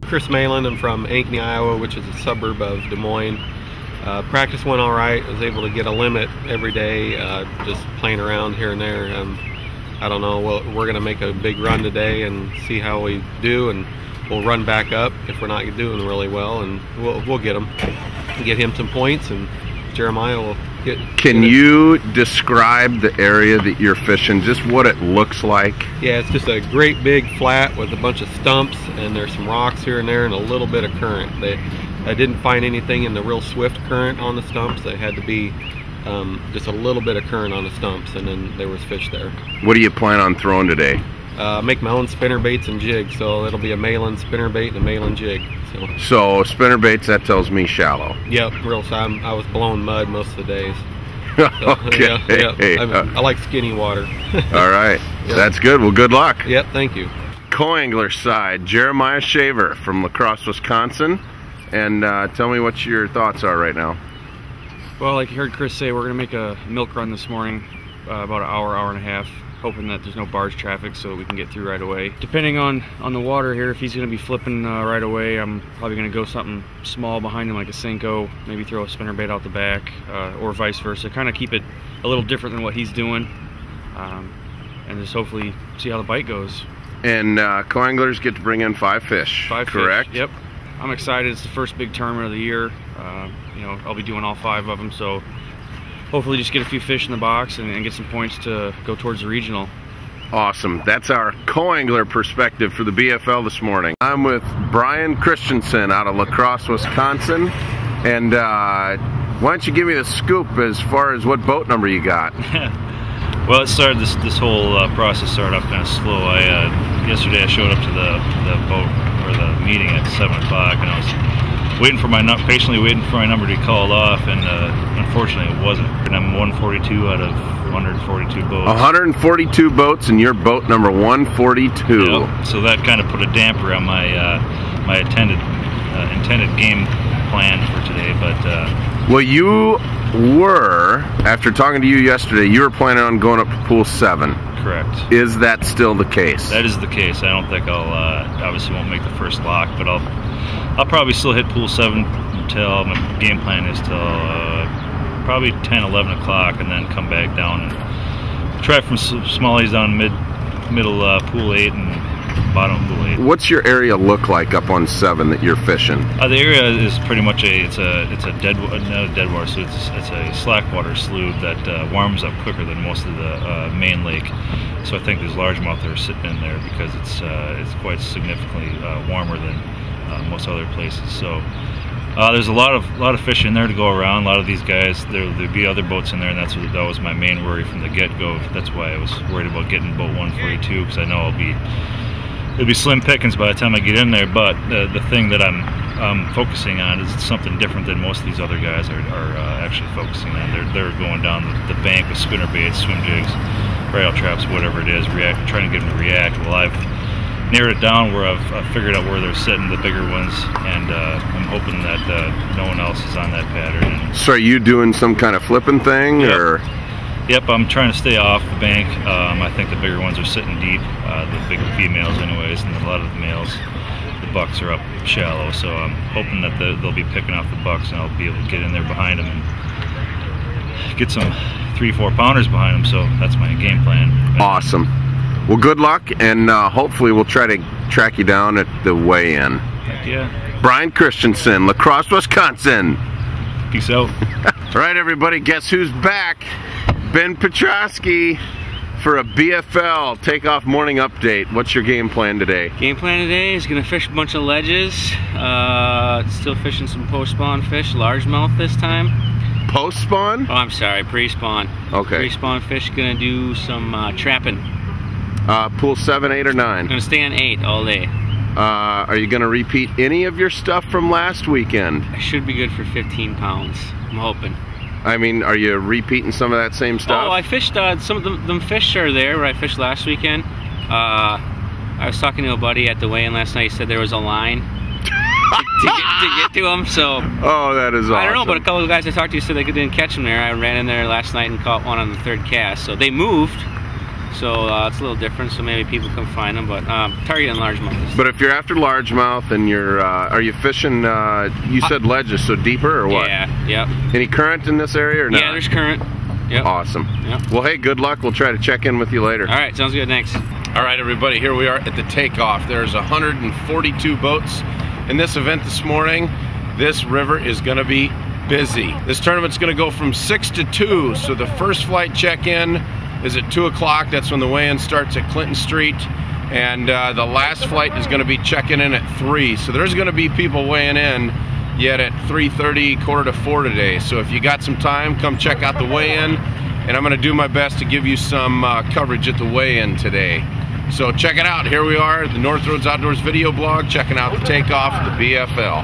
Chris Malin. I'm from Ankeny, Iowa, which is a suburb of Des Moines. Practice went all right. I was able to get a limit every day, just playing around here and there. I don't know, we're going to make a big run today and see how we do, and we'll run back up if we're not doing really well, and we'll get him some points, and Jeremiah will get. Can you describe the area that you're fishing, just what it looks like? Yeah, it's just a great big flat with a bunch of stumps, and there's some rocks here and there and a little bit of current. I didn't find anything in the real swift current on the stumps. They had to be just a little bit of current on the stumps, and then there was fish there. What do you plan on throwing today? Make my own spinner baits and jigs, so it'll be a Malin spinner bait and a Malin jig. So spinner baits, that tells me shallow. Yep, real. I was blowing mud most of the days. Okay. Yeah. I like skinny water. All right, Yep. That's good. Well, good luck. Yep, thank you. Co-angler side, Jeremiah Shaver from La Crosse, Wisconsin. And tell me what your thoughts are right now. Well, like you heard Chris say, we're going to make a milk run this morning, about an hour and a half, hoping that there's no barge traffic so we can get through right away. Depending on the water here, if he's going to be flipping right away, I'm probably going to go something small behind him like a Senko, maybe throw a spinnerbait out the back, or vice versa. Kind of keep it a little different than what he's doing, and just hopefully see how the bite goes. And co-anglers get to bring in 5 fish, correct? Fish, yep. I'm excited. It's the first big tournament of the year. You know, I'll be doing all 5 of them, so hopefully just get a few fish in the box and get some points to go towards the regional. Awesome. That's our co-angler perspective for the BFL this morning. I'm with Brian Christensen out of La Crosse, Wisconsin. And why don't you give me the scoop as far as what boat number you got? Well, it started this whole process started off kind of slow. Yesterday I showed up to the boat or the meeting at 7 o'clock, and I was patiently waiting for my number to be called off, and unfortunately it wasn't. And I'm 142 out of 142 boats. 142 boats, and your boat number 142. Yep. So that kind of put a damper on my my intended game plan for today. But well, you were, after talking to you yesterday, you were planning on going up to pool 7. Correct. Is that still the case? That is the case. I don't think I'll obviously won't make the first lock, but I'll probably still hit pool 7 until my game plan is till probably 10, 11 o'clock, and then come back down and try from smallies down middle pool 8 and bottom of pool 8. What's your area look like up on 7 that you're fishing? The area is pretty much it's a dead water slough. It's a slack water slough that warms up quicker than most of the main lake. So I think there's largemouth that are sitting in there because it's quite significantly warmer than most other places. So there's a lot of fish in there to go around. A lot of these guys, there'll be other boats in there, and that was my main worry from the get-go. That's why I was worried about getting boat 142, because I know it'll be slim pickings by the time I get in there. But the thing that I'm focusing on is something different than most of these other guys are actually focusing on. They're going down the bank with spinner baits, swim jigs, rail traps, whatever it is, trying to get them to react. Well, I've narrowed it down where I've figured out where they're sitting, the bigger ones, and I'm hoping that no one else is on that pattern. So are you doing some kind of flipping thing? Yep. Or? Yep, I'm trying to stay off the bank. I think the bigger ones are sitting deep, the big females anyways, and a lot of the males, the bucks are up shallow, so I'm hoping that they'll be picking off the bucks, and I'll be able to get in there behind them and get some 3-4 pounders behind them. So that's my game plan. Awesome. Well, good luck, and hopefully we'll try to track you down at the weigh-in. Heck yeah. Brian Christensen, La Crosse, Wisconsin. Peace out. All right, everybody, guess who's back? Ben Petrosky for a BFL Takeoff Morning Update. What's your game plan today? Game plan today is going to fish a bunch of ledges. Still fishing some post-spawn fish, largemouth this time. Post-spawn? Oh, I'm sorry, pre-spawn. Okay. Pre-spawn fish, going to do some trapping. Pool 7, 8, or 9? I'm going to stay on 8 all day. Are you going to repeat any of your stuff from last weekend? I should be good for 15 pounds. I'm hoping. I mean, are you repeating some of that same stuff? Oh, I fished, some of them fish are there where I fished last weekend. I was talking to a buddy at the weigh-in last night. He said there was a line to get to them, so. Oh, that is awesome. I don't know, but a couple of guys I talked to said they didn't catch them there. I ran in there last night and caught one on the 3rd cast. So they moved. So it's a little different, so maybe people can find them, but targeting largemouth. But if you're after largemouth and you're, are you fishing, you said ledges, so deeper or what? Yeah, yep. Any current in this area or not? Yeah, there's current. Yep. Awesome. Yep. Well, hey, good luck. We'll try to check in with you later. All right, sounds good, thanks. All right, everybody, here we are at the takeoff. There's 142 boats in this event this morning. This river is going to be busy. This tournament's going to go from 6 to 2, so the first flight check-in is at 2 o'clock. That's when the weigh-in starts at Clinton Street, and the last flight is going to be checking in at 3. So there's going to be people weighing in yet at 3:30, quarter to 4 today. So if you got some time, come check out the weigh-in, and I'm going to do my best to give you some coverage at the weigh-in today. So check it out. Here we are, the North Roads Outdoors video blog, checking out the takeoff of the BFL.